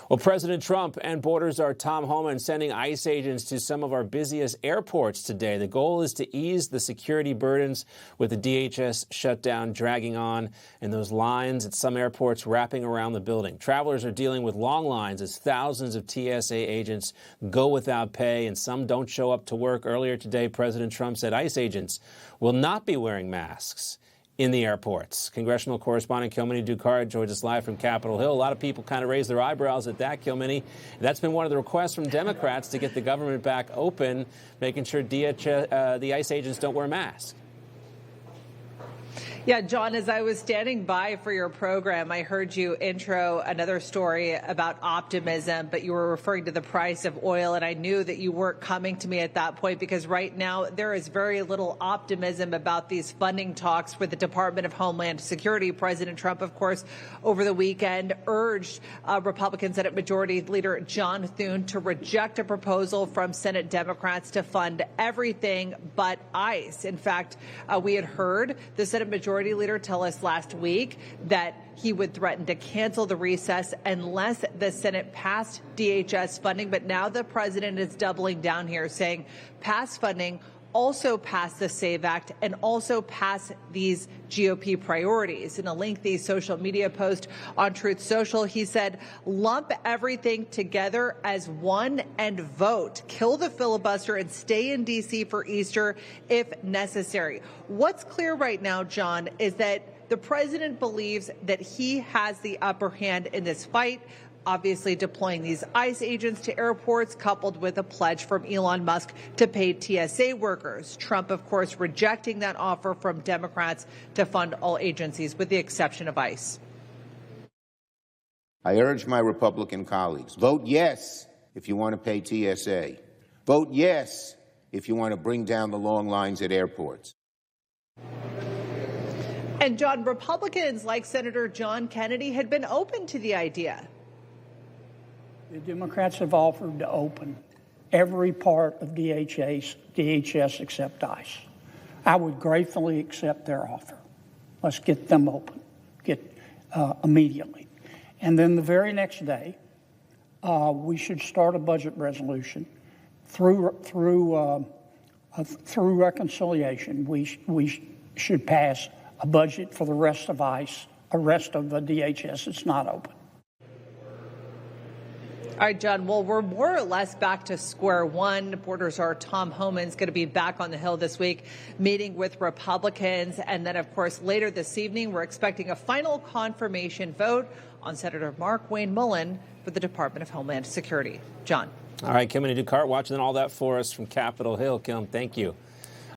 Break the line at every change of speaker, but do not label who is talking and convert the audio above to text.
Well, President Trump and Border Czar Tom Homan sending ICE agents to some of our busiest airports today. The goal is to ease the security burdens with the DHS shutdown dragging on and those lines at some airports wrapping around the building. Travelers are dealing with long lines as thousands of TSA agents go without pay and some don't show up to work. Earlier today, President Trump said ICE agents will not be wearing masks in the airports. Congressional correspondent Kilmeny Ducard joins us live from Capitol Hill. A lot of people kind of raised their eyebrows at that, Kilmeny. That's been one of the requests from Democrats to get the government back open, making sure the ICE agents don't wear masks.
Yeah, John, as I was standing by for your program, I heard you intro another story about optimism, but you were referring to the price of oil, and I knew that you weren't coming to me at that point because right now there is very little optimism about these funding talks with the Department of Homeland Security. President Trump, of course, over the weekend urged Republican Senate Majority Leader John Thune to reject a proposal from Senate Democrats to fund everything but ICE. In fact, we had heard the Senate Majority Leader tell us last week that he would threaten to cancel the recess unless the Senate passed DHS funding. But now the president is doubling down here, saying pass funding, also pass the SAVE Act, and also pass these GOP priorities. In a lengthy social media post on Truth Social, he said, lump everything together as one and vote. Kill the filibuster and stay in D.C. for Easter if necessary. What's clear right now, John, is that the president believes that he has the upper hand in this fight, obviously deploying these ICE agents to airports, coupled with a pledge from Elon Musk to pay TSA workers. Trump, of course, rejecting that offer from Democrats to fund all agencies, with the exception of ICE.
I urge my Republican colleagues, vote yes if you want to pay TSA. Vote yes if you want to bring down the long lines at airports.
And, John, Republicans like Senator John Kennedy had been open to the idea.
The Democrats have offered to open every part of DHS except ICE. I would gratefully accept their offer. Let's get them open, immediately. And then the very next day, we should start a budget resolution through reconciliation. We should pass a budget for the rest of ICE, the rest of the DHS that's not open.
All right, John, well, we're more or less back to square one. Border Czar Tom Homan's going to be back on the Hill this week, meeting with Republicans. And then, of course, later this evening, we're expecting a final confirmation vote on Senator Mark Wayne Mullen for the Department of Homeland Security. John.
All right, Kilmeny Ducard watching all that for us from Capitol Hill. Kim, thank you.